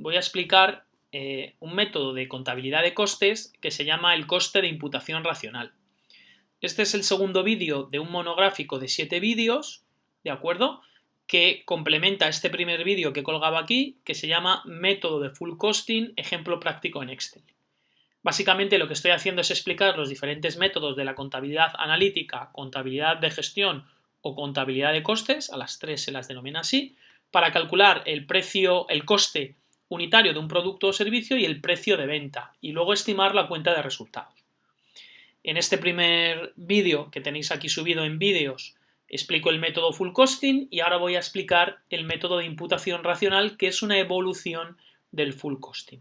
voy a explicar un método de contabilidad de costes que se llama el coste de imputación racional. Este es el segundo vídeo de un monográfico de 7 vídeos, ¿de acuerdo?, que complementa este primer vídeo que colgaba aquí, que se llama Método de Full Costing, ejemplo práctico en Excel. Básicamente lo que estoy haciendo es explicar los diferentes métodos de la contabilidad analítica, contabilidad de gestión o contabilidad de costes, a las tres se las denomina así, para calcular el precio, el coste unitario de un producto o servicio y el precio de venta, y luego estimar la cuenta de resultados. En este primer vídeo que tenéis aquí subido en vídeos explico el método full costing y ahora voy a explicar el método de imputación racional, que es una evolución del full costing.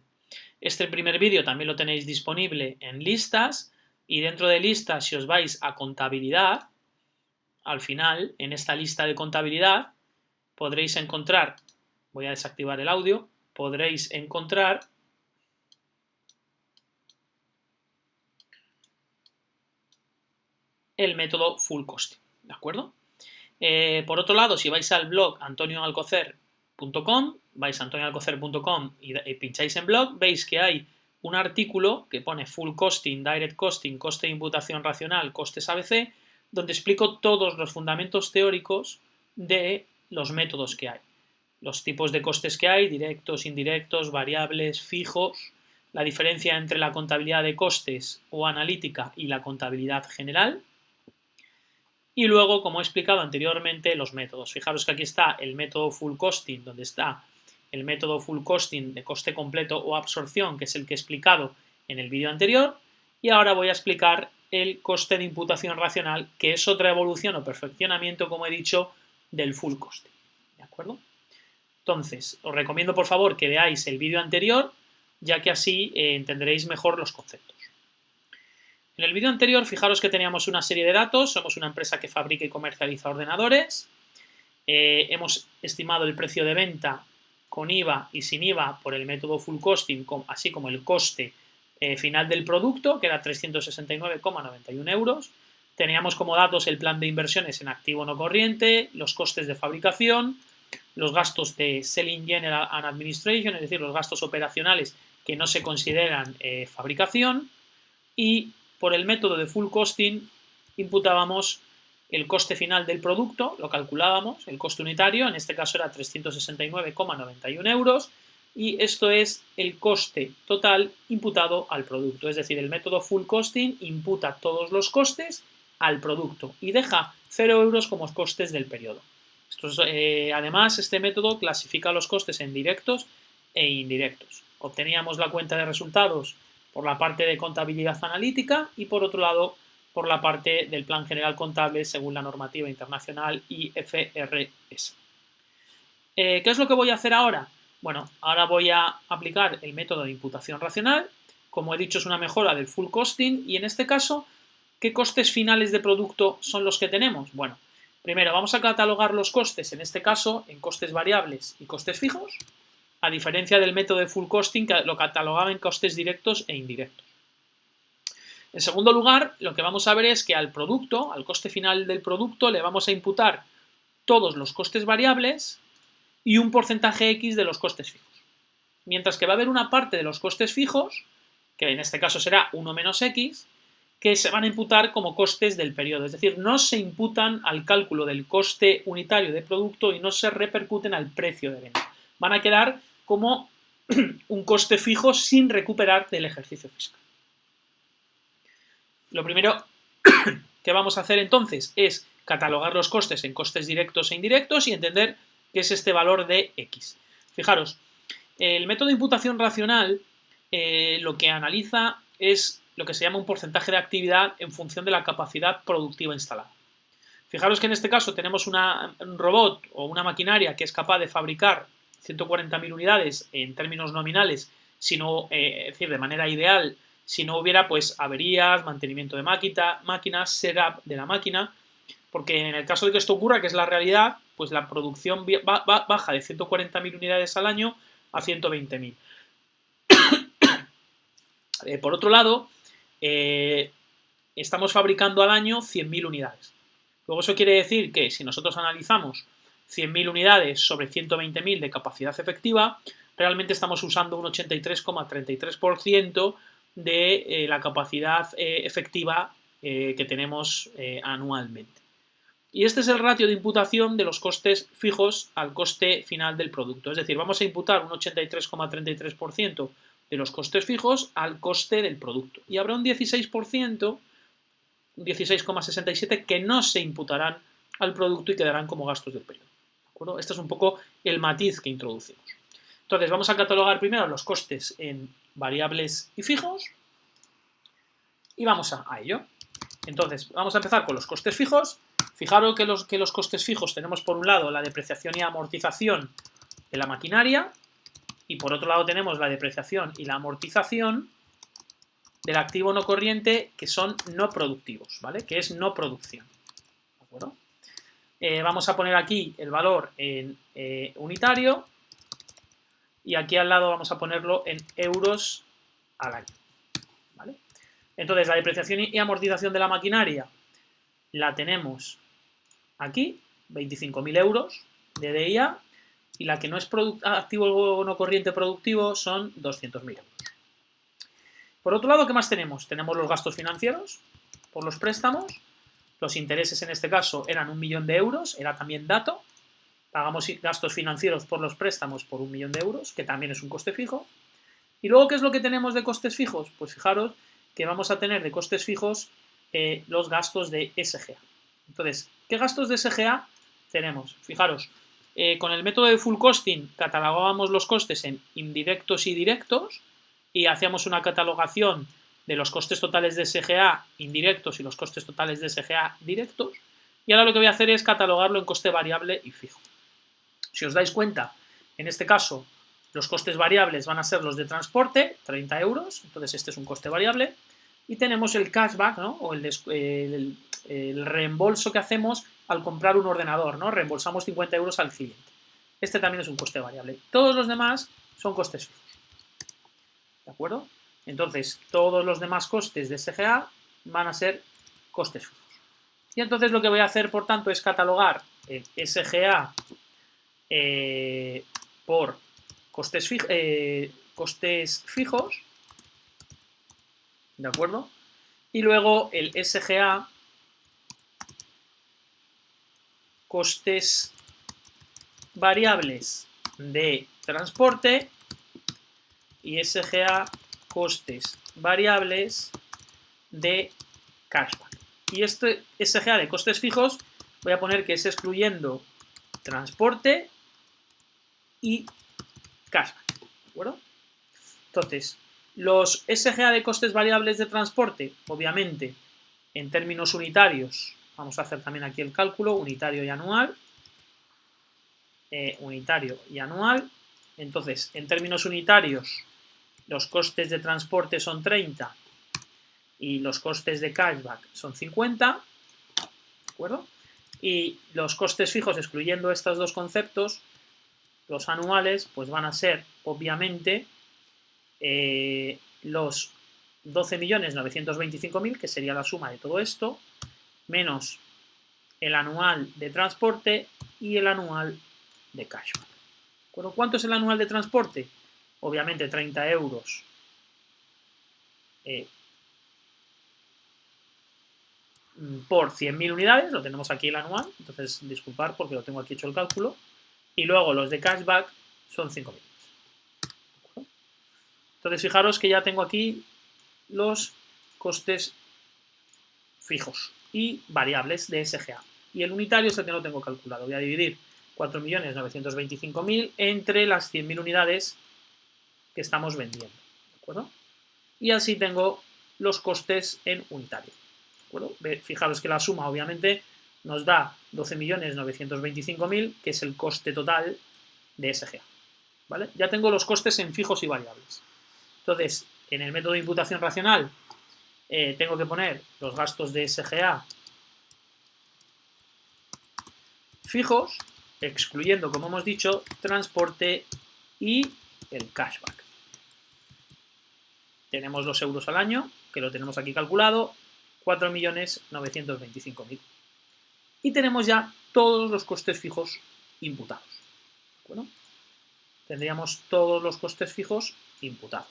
Este primer vídeo también lo tenéis disponible en listas y dentro de listas, si os vais a contabilidad, al final, en esta lista de contabilidad, podréis encontrar, voy a desactivar el audio, podréis encontrar el método full costing, ¿de acuerdo? Por otro lado, si vais al blog antonioalcocer.com, vais a antonioalcocer.com y pincháis en blog, veis que hay un artículo que pone full costing, direct costing, coste de imputación racional, costes ABC, donde explico todos los fundamentos teóricos de los métodos que hay. Los tipos de costes que hay, directos, indirectos, variables, fijos, la diferencia entre la contabilidad de costes o analítica y la contabilidad general. Y luego, como he explicado anteriormente, los métodos. Fijaros que aquí está el método full costing, donde está el método full costing de coste completo o absorción, que es el que he explicado en el vídeo anterior. Y ahora voy a explicar el coste de imputación racional, que es otra evolución o perfeccionamiento, como he dicho, del full costing. ¿De acuerdo? Entonces, os recomiendo por favor que veáis el vídeo anterior, ya que así entenderéis mejor los conceptos. En el vídeo anterior, fijaros que teníamos una serie de datos, somos una empresa que fabrica y comercializa ordenadores, hemos estimado el precio de venta con IVA y sin IVA por el método full costing, así como el coste final del producto, que era 369,91 euros. Teníamos como datos el plan de inversiones en activo no corriente, los costes de fabricación, los gastos de Selling General and Administration, es decir, los gastos operacionales que no se consideran fabricación, y por el método de full costing imputábamos el coste final del producto, lo calculábamos, el coste unitario, en este caso era 369,91 euros, y esto es el coste total imputado al producto. Es decir, el método full costing imputa todos los costes al producto y deja 0 euros como costes del periodo. Además, este método clasifica los costes en directos e indirectos. Obteníamos la cuenta de resultados por la parte de contabilidad analítica y por otro lado por la parte del plan general contable según la normativa internacional IFRS. ¿Qué es lo que voy a hacer ahora? Bueno, ahora voy a aplicar el método de imputación racional. Como he dicho, es una mejora del full costing y en este caso, ¿qué costes finales de producto son los que tenemos? Bueno, primero vamos a catalogar los costes, en este caso, en costes variables y costes fijos, a diferencia del método de full costing que lo catalogaba en costes directos e indirectos. En segundo lugar, lo que vamos a ver es que al producto, al coste final del producto, le vamos a imputar todos los costes variables y un porcentaje X de los costes fijos. Mientras que va a haber una parte de los costes fijos, que en este caso será 1 menos X, que se van a imputar como costes del periodo. Es decir, no se imputan al cálculo del coste unitario de producto y no se repercuten al precio de venta. Van a quedar como un coste fijo sin recuperar del ejercicio fiscal. Lo primero que vamos a hacer entonces es catalogar los costes en costes directos e indirectos y entender qué es este valor de X. Fijaros, el método de imputación racional lo que analiza es lo que se llama un porcentaje de actividad en función de la capacidad productiva instalada. Fijaros que en este caso tenemos un robot o una maquinaria que es capaz de fabricar 140.000 unidades en términos nominales, sino, es decir, de manera ideal, si no hubiera pues averías, mantenimiento de máquinas, setup de la máquina, porque en el caso de que esto ocurra, que es la realidad, pues la producción baja de 140.000 unidades al año a 120.000. Por otro lado, estamos fabricando al año 100.000 unidades. Luego eso quiere decir que si nosotros analizamos 100.000 unidades sobre 120.000 de capacidad efectiva, realmente estamos usando un 83,33% de la capacidad efectiva que tenemos anualmente. Y este es el ratio de imputación de los costes fijos al coste final del producto. Es decir, vamos a imputar un 83,33% de los costes fijos al coste del producto. Y habrá un 16%, un 16,67% que no se imputarán al producto y quedarán como gastos del periodo. ¿De acuerdo? Este es un poco el matiz que introducimos. Entonces, vamos a catalogar primero los costes en variables y fijos y vamos a ello. Entonces, vamos a empezar con los costes fijos. Fijaros que los costes fijos tenemos por un lado la depreciación y amortización de la maquinaria y por otro lado tenemos la depreciación y la amortización del activo no corriente que son no productivos, ¿vale? Que es no producción. ¿De acuerdo? Vamos a poner aquí el valor en unitario y aquí al lado vamos a ponerlo en euros al año, ¿vale? Entonces, la depreciación y amortización de la maquinaria la tenemos aquí, 25.000 euros de DIA, y la que no es activo no corriente productivo son 200.000 euros. Por otro lado, ¿qué más tenemos? Tenemos los gastos financieros por los préstamos. Los intereses en este caso eran 1 millón de euros, era también dato. Pagamos gastos financieros por los préstamos por 1 millón de euros, que también es un coste fijo. Y luego, ¿qué es lo que tenemos de costes fijos? Pues fijaros que vamos a tener de costes fijos los gastos de SGA. Entonces, ¿qué gastos de SGA tenemos? Fijaros, con el método de full costing catalogábamos los costes en indirectos y directos y hacíamos una catalogación de los costes totales de SGA indirectos y los costes totales de SGA directos. Y ahora lo que voy a hacer es catalogarlo en coste variable y fijo. Si os dais cuenta, en este caso, los costes variables van a ser los de transporte, 30 euros, entonces este es un coste variable. Y tenemos el cashback, ¿no? O el reembolso que hacemos al comprar un ordenador, ¿no? Reembolsamos 50 euros al cliente. Este también es un coste variable. Todos los demás son costes fijos. ¿De acuerdo? Entonces, todos los demás costes de SGA van a ser costes fijos. Y entonces lo que voy a hacer, por tanto, es catalogar el SGA por costes fijos, ¿de acuerdo? Y luego el SGA costes variables de transporte y SGA costes variables de cashback. Y este SGA de costes fijos voy a poner que es excluyendo transporte y cashback, ¿de acuerdo? Entonces, los SGA de costes variables de transporte, obviamente, en términos unitarios, vamos a hacer también aquí el cálculo, unitario y anual. Entonces, en términos unitarios, los costes de transporte son 30 y los costes de cashback son 50, ¿de acuerdo? Y los costes fijos, excluyendo estos dos conceptos, los anuales, pues van a ser, obviamente, los 12.925.000, que sería la suma de todo esto, menos el anual de transporte y el anual de cashback. ¿Cuánto es el anual de transporte? Obviamente 30 euros por 100.000 unidades, lo tenemos aquí el anual, entonces disculpar porque lo tengo aquí hecho el cálculo, y luego los de cashback son 5.000. Entonces fijaros que ya tengo aquí los costes fijos y variables de SGA. Y el unitario es el que no tengo calculado. Voy a dividir 4.925.000 entre las 100.000 unidades que estamos vendiendo. ¿De acuerdo? Y así tengo los costes en unitario. ¿De acuerdo? Fijaros que la suma obviamente nos da 12.925.000, que es el coste total de SGA. ¿Vale? Ya tengo los costes en fijos y variables. Entonces, en el método de imputación racional tengo que poner los gastos de SGA fijos, excluyendo, como hemos dicho, transporte y el cashback. Tenemos los euros al año, que lo tenemos aquí calculado, 4.925.000. Y tenemos ya todos los costes fijos imputados. ¿De acuerdo? tendríamos todos los costes fijos imputados.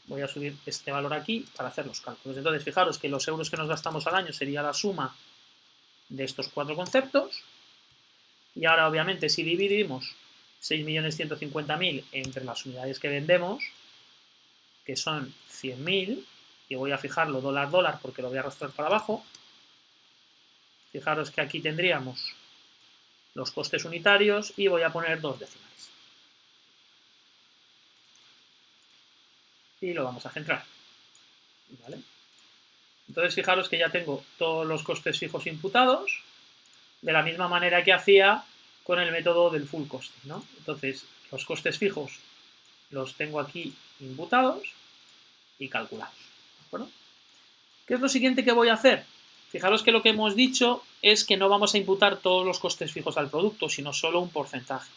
Voy a subir este valor aquí para hacer los cálculos. Entonces, fijaros que los euros que nos gastamos al año sería la suma de estos cuatro conceptos. Y ahora, obviamente, si dividimos 6.150.000 entre las unidades que vendemos, que son 100.000, y voy a fijarlo dólar porque lo voy a arrastrar para abajo, fijaros que aquí tendríamos los costes unitarios y voy a poner 2 decimales. Y lo vamos a centrar. ¿Vale? Entonces, fijaros que ya tengo todos los costes fijos imputados, de la misma manera que hacía con el método del full costing, ¿no? Entonces, los costes fijos los tengo aquí imputados y calculados. ¿De acuerdo? ¿Qué es lo siguiente que voy a hacer? Fijaros que lo que hemos dicho es que no vamos a imputar todos los costes fijos al producto, sino solo un porcentaje.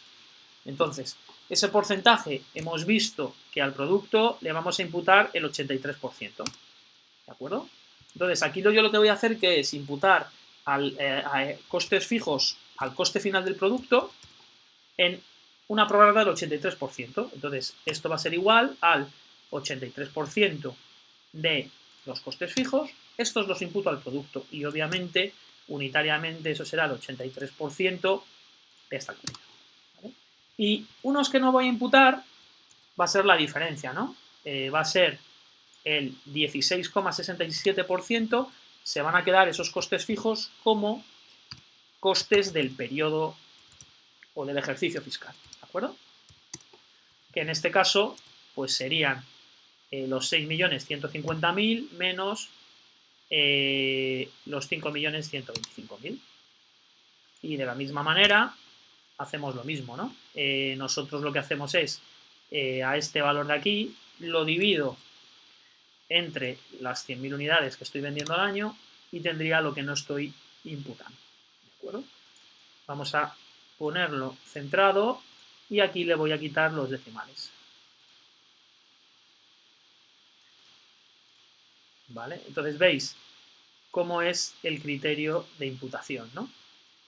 Entonces, ese porcentaje hemos visto que al producto le vamos a imputar el 83%. ¿De acuerdo? Entonces, aquí yo lo que voy a hacer que es imputar a costes fijos al coste final del producto en una prórroga del 83%. Entonces, esto va a ser igual al 83% de los costes fijos. Estos los imputo al producto y, obviamente, unitariamente eso será el 83% de esta cantidad. ¿Vale? Y unos que no voy a imputar va a ser la diferencia, ¿no? Va a ser el 16,67%, se van a quedar esos costes fijos como costes del periodo o del ejercicio fiscal, ¿de acuerdo? Que en este caso, pues serían los 6.150.000 menos los 5.125.000. Y de la misma manera hacemos lo mismo, ¿no? Nosotros lo que hacemos es a este valor de aquí lo divido entre las 100.000 unidades que estoy vendiendo al año y tendría lo que no estoy imputando. ¿De acuerdo? Vamos a ponerlo centrado y aquí le voy a quitar los decimales. ¿Vale? Entonces veis cómo es el criterio de imputación, ¿no?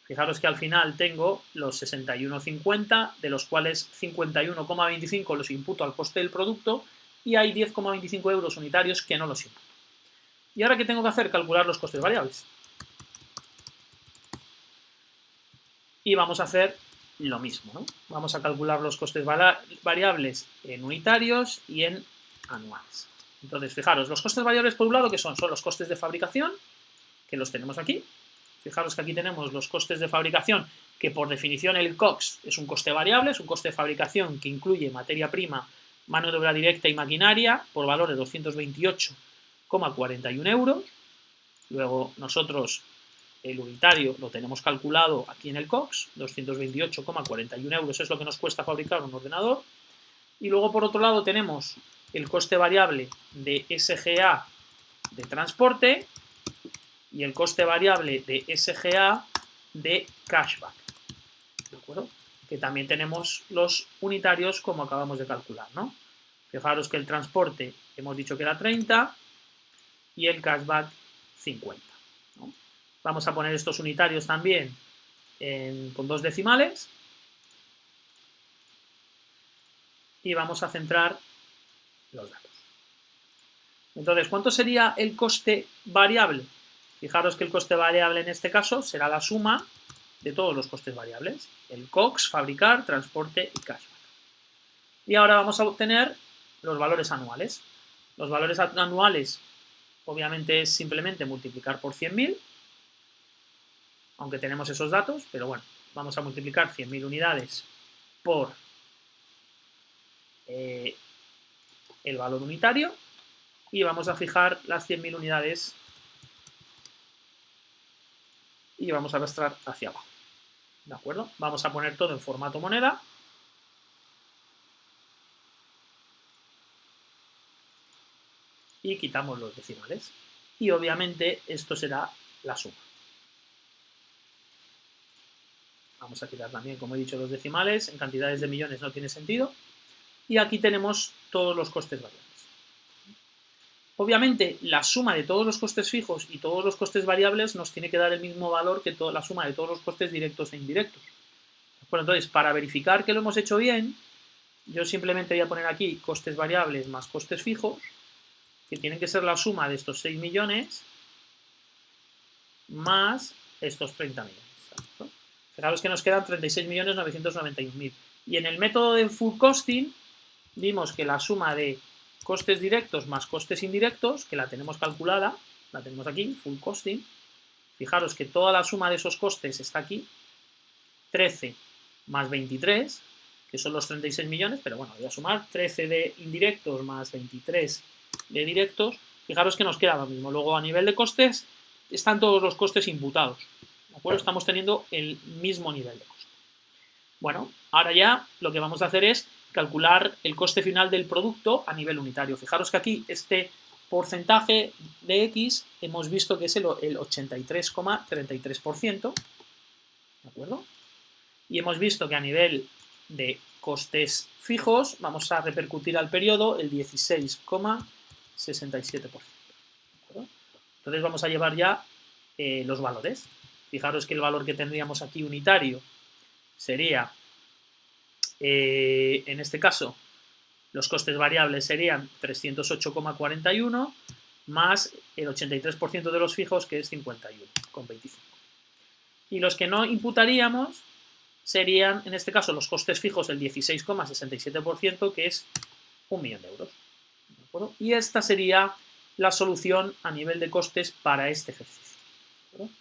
Fijaros que al final tengo los 61,50, de los cuales 51,25 los imputo al coste del producto y hay 10,25 euros unitarios que no los imputo. ¿Y ahora qué tengo que hacer? Calcular los costes variables. Y vamos a hacer lo mismo, ¿no? Vamos a calcular los costes variables en unitarios y en anuales. Entonces, fijaros, los costes variables por un lado, ¿qué son? Son los costes de fabricación, que los tenemos aquí. Fijaros que aquí tenemos los costes de fabricación, que por definición el COGS es un coste variable, es un coste de fabricación que incluye materia prima, mano de obra directa y maquinaria, por valor de 228,41 euros. Luego nosotros el unitario lo tenemos calculado aquí en el COGS, 228,41 euros es lo que nos cuesta fabricar un ordenador. Y luego por otro lado tenemos el coste variable de SGA de transporte y el coste variable de SGA de cashback. ¿De acuerdo? Que también tenemos los unitarios como acabamos de calcular, ¿no? Fijaros que el transporte hemos dicho que era 30 y el cashback 50. ¿No? Vamos a poner estos unitarios también con 2 decimales y vamos a centrar los datos. Entonces, ¿cuánto sería el coste variable? Fijaros que el coste variable en este caso será la suma de todos los costes variables. El COGS, fabricar, transporte y cashback. Y ahora vamos a obtener los valores anuales. Los valores anuales, obviamente, es simplemente multiplicar por 100.000, aunque tenemos esos datos, pero bueno, vamos a multiplicar 100.000 unidades por el valor unitario y vamos a fijar las 100.000 unidades y vamos a arrastrar hacia abajo. ¿De acuerdo? Vamos a poner todo en formato moneda. Y quitamos los decimales. Y obviamente esto será la suma. Vamos a quitar también, como he dicho, los decimales. En cantidades de millones no tiene sentido. Y aquí tenemos todos los costes variables. Obviamente, la suma de todos los costes fijos y todos los costes variables nos tiene que dar el mismo valor que la suma de todos los costes directos e indirectos. ¿De Bueno, entonces, para verificar que lo hemos hecho bien, yo simplemente voy a poner aquí costes variables más costes fijos, que tienen que ser la suma de estos 6 millones más estos 30 millones. ¿No? Fijaros que nos quedan 36.991.000. Y en el método de full costing vimos que la suma de costes directos más costes indirectos, que la tenemos calculada, la tenemos aquí, full costing, fijaros que toda la suma de esos costes está aquí, 13 más 23, que son los 36 millones, pero bueno, voy a sumar 13 de indirectos más 23 de directos, fijaros que nos queda lo mismo. Luego, a nivel de costes, están todos los costes imputados, ¿de acuerdo? Estamos teniendo el mismo nivel de coste. Bueno, ahora ya lo que vamos a hacer es calcular el coste final del producto a nivel unitario. Fijaros que aquí este porcentaje de X hemos visto que es el 83,33%, ¿de acuerdo? Y hemos visto que a nivel de costes fijos vamos a repercutir al periodo el 16,67%. Entonces vamos a llevar ya los valores. Fijaros que el valor que tendríamos aquí unitario sería, en este caso, los costes variables serían 308,41 más el 83% de los fijos, que es 51,25. Y los que no imputaríamos serían, en este caso, los costes fijos el 16,67%, que es 1 millón de euros. ¿De acuerdo? Y esta sería la solución a nivel de costes para este ejercicio. ¿De acuerdo?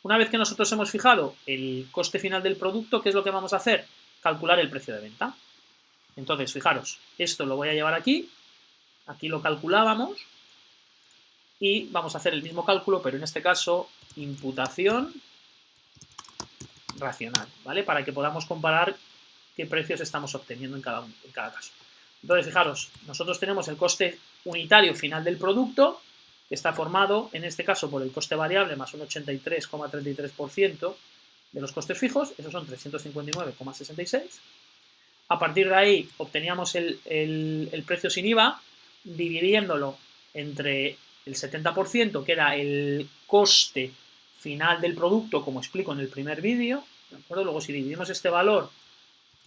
Una vez que nosotros hemos fijado el coste final del producto, ¿qué es lo que vamos a hacer? Calcular el precio de venta. Entonces, fijaros, esto lo voy a llevar aquí lo calculábamos, y vamos a hacer el mismo cálculo, pero en este caso, imputación racional, ¿vale? Para que podamos comparar qué precios estamos obteniendo en cada caso. Entonces, fijaros, nosotros tenemos el coste unitario final del producto, que está formado, en este caso, por el coste variable más un 83,33% de los costes fijos, esos son 359,66. A partir de ahí obteníamos el precio sin IVA, dividiéndolo entre el 70%, que era el coste final del producto, como explico en el primer vídeo, ¿de acuerdo? Luego, si dividimos este valor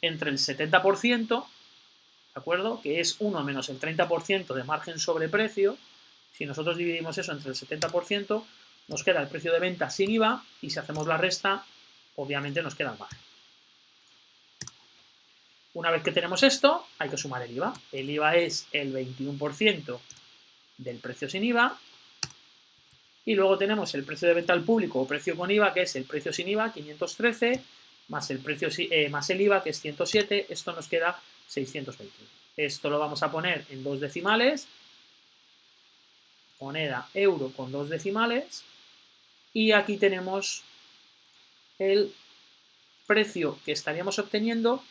entre el 70%, ¿de acuerdo? Que es 1 menos el 30% de margen sobre precio, si nosotros dividimos eso entre el 70%, nos queda el precio de venta sin IVA, y si hacemos la resta, obviamente nos queda el margen. Una vez que tenemos esto, hay que sumar el IVA. El IVA es el 21% del precio sin IVA. Y luego tenemos el precio de venta al público o precio con IVA, que es el precio sin IVA, 513, más el IVA, que es 107. Esto nos queda 621. Esto lo vamos a poner en 2 decimales. Moneda euro con 2 decimales. Y aquí tenemos el precio que estaríamos obteniendo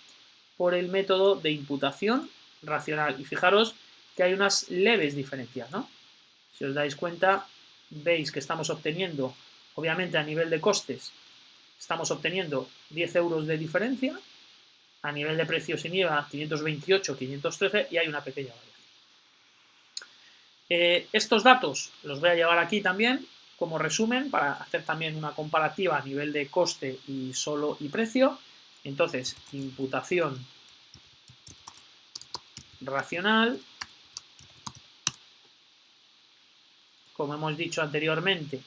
por el método de imputación racional. Y fijaros que hay unas leves diferencias, ¿no? Si os dais cuenta, veis que estamos obteniendo, obviamente a nivel de costes, estamos obteniendo 10 euros de diferencia, a nivel de precio sin IVA 528, 513, y hay una pequeña variación. Estos datos los voy a llevar aquí también como resumen para hacer también una comparativa a nivel de coste y precio. Entonces, imputación racional, como hemos dicho anteriormente,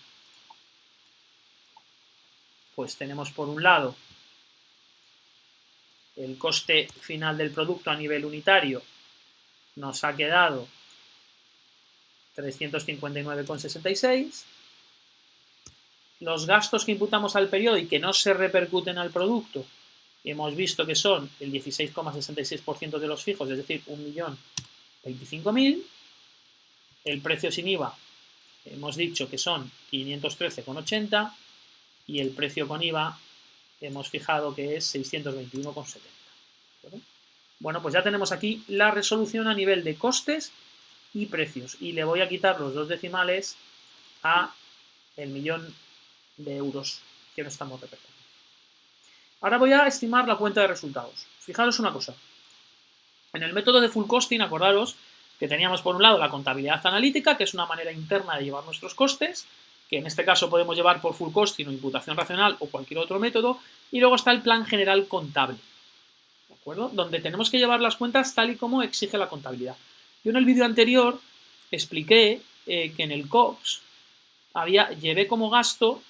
pues tenemos por un lado el coste final del producto a nivel unitario, nos ha quedado 359,66. Los gastos que imputamos al periodo y que no se repercuten al producto, hemos visto que son el 16,66% de los fijos, es decir, 1.025.000. El precio sin IVA, hemos dicho que son 513,80, y el precio con IVA hemos fijado que es 621,70. Bueno, pues ya tenemos aquí la resolución a nivel de costes y precios, y le voy a quitar los 2 decimales a el millón de euros que no estamos repercutiendo. Ahora voy a estimar la cuenta de resultados. Fijaros una cosa. En el método de full costing, acordaros que teníamos por un lado la contabilidad analítica, que es una manera interna de llevar nuestros costes. que en este caso podemos llevar por full costing o imputación racional o cualquier otro método, y luego está el plan general contable, ¿de acuerdo? Donde tenemos que llevar las cuentas tal y como exige la contabilidad. Yo en el vídeo anterior expliqué que en el COGS llevé como gasto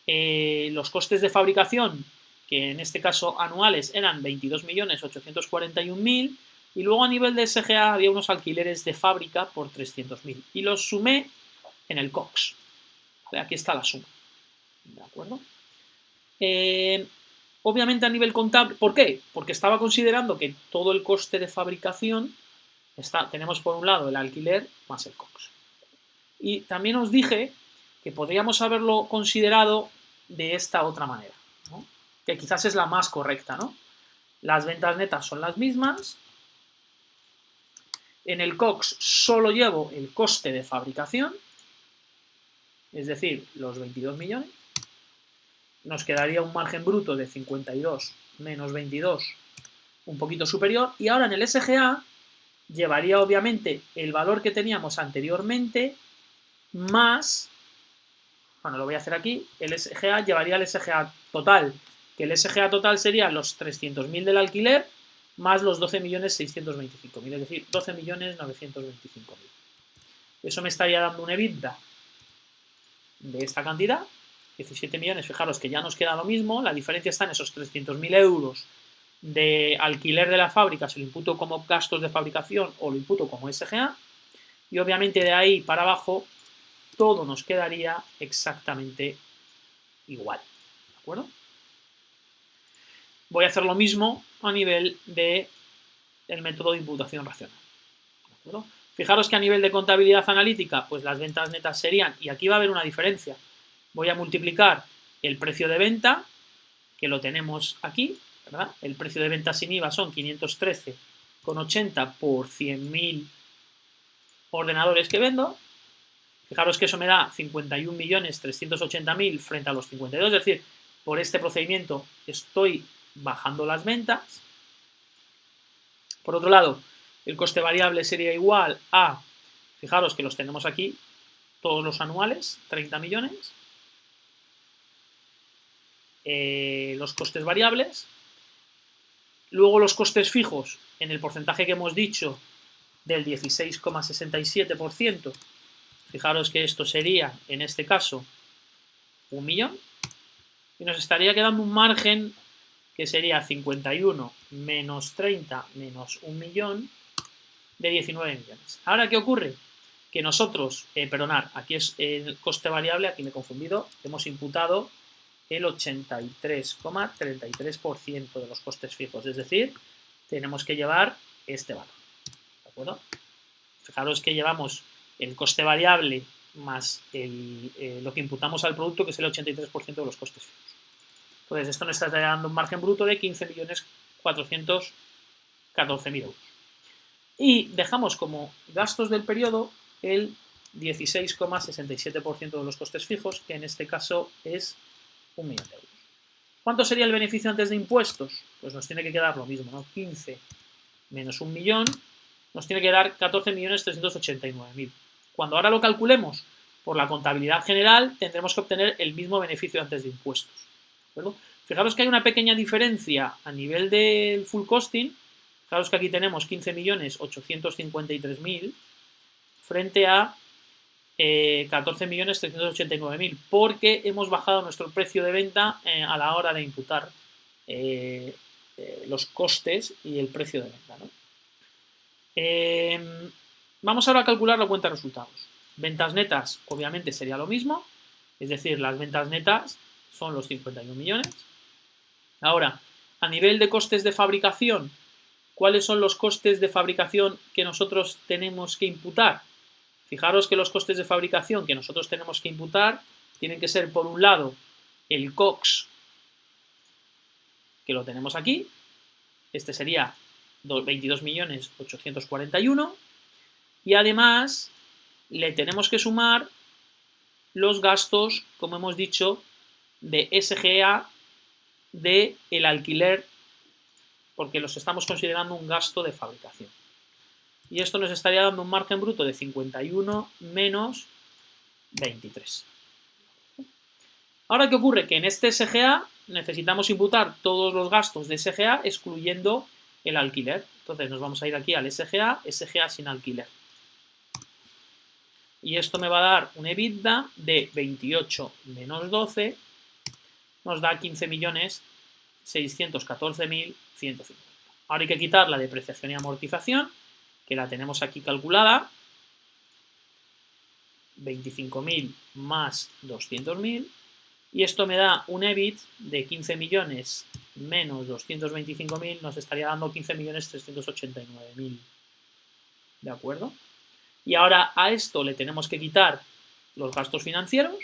los costes de fabricación, que en este caso anuales eran 22.841.000, y luego a nivel de SGA había unos alquileres de fábrica por 300.000, y los sumé en el COGS. Aquí está la suma, ¿de acuerdo? Obviamente a nivel contable, ¿por qué? Porque estaba considerando que todo el coste de fabricación tenemos por un lado el alquiler más el COGS. Y también os dije que podríamos haberlo considerado de esta otra manera, ¿no? Que quizás es la más correcta, ¿no? Las ventas netas son las mismas. En el COGS solo llevo el coste de fabricación, es decir, los 22 millones. Nos quedaría un margen bruto de 52 menos 22, un poquito superior. Y ahora en el SGA llevaría obviamente el valor que teníamos anteriormente más, bueno, lo voy a hacer aquí, el SGA llevaría el SGA total, que el SGA total sería los 300.000 del alquiler más los 12.625.000, es decir, 12.925.000. Eso me estaría dando un EBITDA de esta cantidad, 17 millones, fijaros que ya nos queda lo mismo, la diferencia está en esos 300.000 euros de alquiler de la fábrica, si lo imputo como gastos de fabricación o lo imputo como SGA, y obviamente de ahí para abajo todo nos quedaría exactamente igual, ¿de acuerdo? Voy a hacer lo mismo a nivel del método de imputación racional, ¿de acuerdo? Fijaros que a nivel de contabilidad analítica, pues las ventas netas serían, y aquí va a haber una diferencia, voy a multiplicar el precio de venta, que lo tenemos aquí, ¿verdad? El precio de venta sin IVA son 513,80 por 100.000 ordenadores que vendo. Fijaros que eso me da 51.380.000 frente a los 52, es decir, por este procedimiento estoy bajando las ventas. Por otro lado, el coste variable sería igual a, fijaros que los tenemos aquí, todos los anuales, 30 millones. Los costes variables. Luego los costes fijos, en el porcentaje que hemos dicho, del 16,67%. Fijaros que esto sería, en este caso, 1 millón. Y nos estaría quedando un margen que sería 51 menos 30 menos 1 millón de 19 millones. Ahora, ¿qué ocurre? Que nosotros, perdonad, aquí es el coste variable, aquí me he confundido, hemos imputado el 83,33% de los costes fijos, es decir, tenemos que llevar este valor, ¿de acuerdo? Fijaros que llevamos el coste variable más lo que imputamos al producto, que es el 83% de los costes fijos. Entonces, esto nos está dando un margen bruto de 15.414.000 euros. Y dejamos como gastos del periodo el 16,67% de los costes fijos, que en este caso es 1 millón de euros. ¿Cuánto sería el beneficio antes de impuestos? Pues nos tiene que quedar lo mismo, ¿no? 15 menos 1 millón nos tiene que dar 14.389.000. Cuando ahora lo calculemos por la contabilidad general, tendremos que obtener el mismo beneficio antes de impuestos, ¿de acuerdo? Fijaros que hay una pequeña diferencia a nivel del full costing. Fijaros que aquí tenemos 15.853.000 frente a 14.389.000, porque hemos bajado nuestro precio de venta a la hora de imputar los costes y el precio de venta, ¿no? Vamos ahora a calcular la cuenta de resultados. Ventas netas, obviamente, sería lo mismo, es decir, las ventas netas son los 51 millones. Ahora, a nivel de costes de fabricación, ¿cuáles son los costes de fabricación que nosotros tenemos que imputar? Fijaros que los costes de fabricación que nosotros tenemos que imputar tienen que ser, por un lado, el COGS, que lo tenemos aquí, este sería 22.841.000, y además le tenemos que sumar los gastos, como hemos dicho, de SGA del alquiler, porque los estamos considerando un gasto de fabricación. Y esto nos estaría dando un margen bruto de 51 menos 23. ¿De Ahora, ¿qué ocurre? Que en este SGA necesitamos imputar todos los gastos de SGA excluyendo el alquiler. Entonces nos vamos a ir aquí al SGA, SGA sin alquiler. Y esto me va a dar un EBITDA de 28 menos 12, nos da 15.614.150. Ahora hay que quitar la depreciación y amortización, que la tenemos aquí calculada. 25.000 más 200.000. Y esto me da un EBIT de 15 millones menos 225.000, nos estaría dando 15.389.000. ¿De acuerdo? Y ahora a esto le tenemos que quitar los gastos financieros,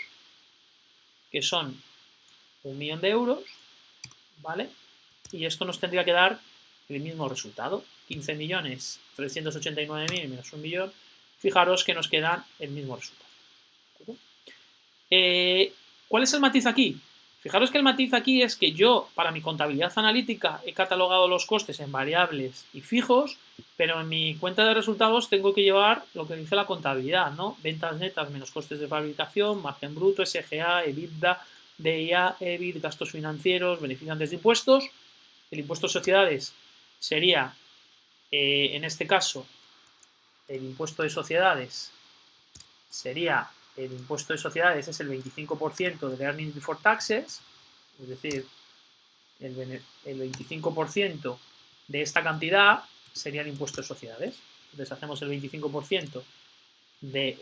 que son 1 millón de euros, ¿vale? Y esto nos tendría que dar el mismo resultado, 15.389.000 menos 1 millón. Fijaros que nos queda el mismo resultado. ¿Cuál es el matiz aquí? Fijaros que el matiz aquí es que yo, para mi contabilidad analítica, he catalogado los costes en variables y fijos, pero en mi cuenta de resultados tengo que llevar lo que dice la contabilidad, ¿no? Ventas netas menos costes de fabricación, margen bruto, SGA, EBITDA, DIA, EBIT, gastos financieros, beneficio antes de impuestos. El impuesto de sociedades sería, en este caso, el impuesto de sociedades sería... El impuesto de sociedades es el 25% de earnings before taxes, es decir, el 25% de esta cantidad sería el impuesto de sociedades. Entonces hacemos el 25% del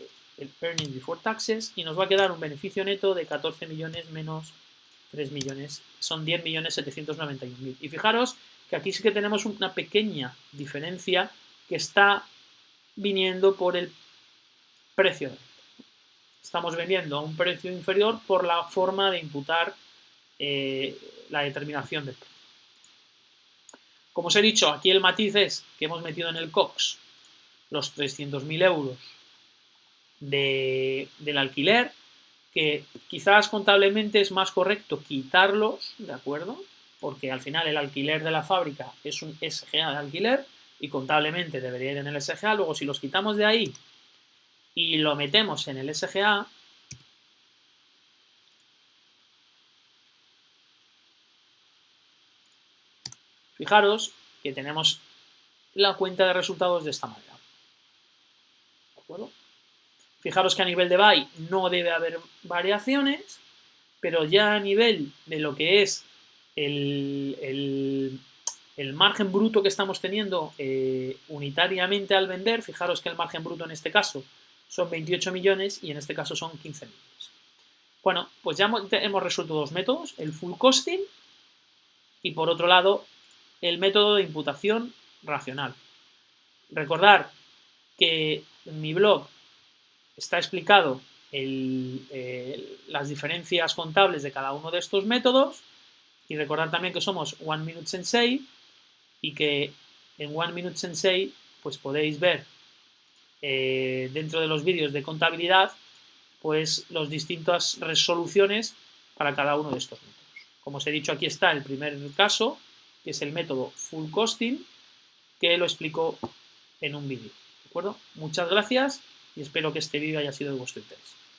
earnings before taxes y nos va a quedar un beneficio neto de 14 millones menos 3 millones, son 10.791.000. Y fijaros que aquí sí que tenemos una pequeña diferencia que está viniendo por el precio. Estamos vendiendo a un precio inferior por la forma de imputar la determinación del precio. Como os he dicho, aquí el matiz es que hemos metido en el COX los 300.000 euros del alquiler, que quizás contablemente es más correcto quitarlos, ¿de acuerdo? Porque al final el alquiler de la fábrica es un SGA de alquiler y contablemente debería ir en el SGA. Luego, si los quitamos de ahí y lo metemos en el SGA, fijaros que tenemos la cuenta de resultados de esta manera. ¿De acuerdo? Fijaros que a nivel de buy no debe haber variaciones, pero ya a nivel de lo que es el margen bruto que estamos teniendo unitariamente al vender, fijaros que el margen bruto en este caso son 28 millones y en este caso son 15 millones. Bueno, pues ya hemos resuelto dos métodos, el full costing y por otro lado el método de imputación racional. Recordar que en mi blog está explicado las diferencias contables de cada uno de estos métodos y recordar también que somos One Minute Sensei y que en One Minute Sensei pues podéis ver dentro de los vídeos de contabilidad pues las distintas resoluciones para cada uno de estos métodos. Como os he dicho, aquí está el primer caso, que es el método full costing, que lo explico en un vídeo. ¿De acuerdo? Muchas gracias y espero que este vídeo haya sido de vuestro interés.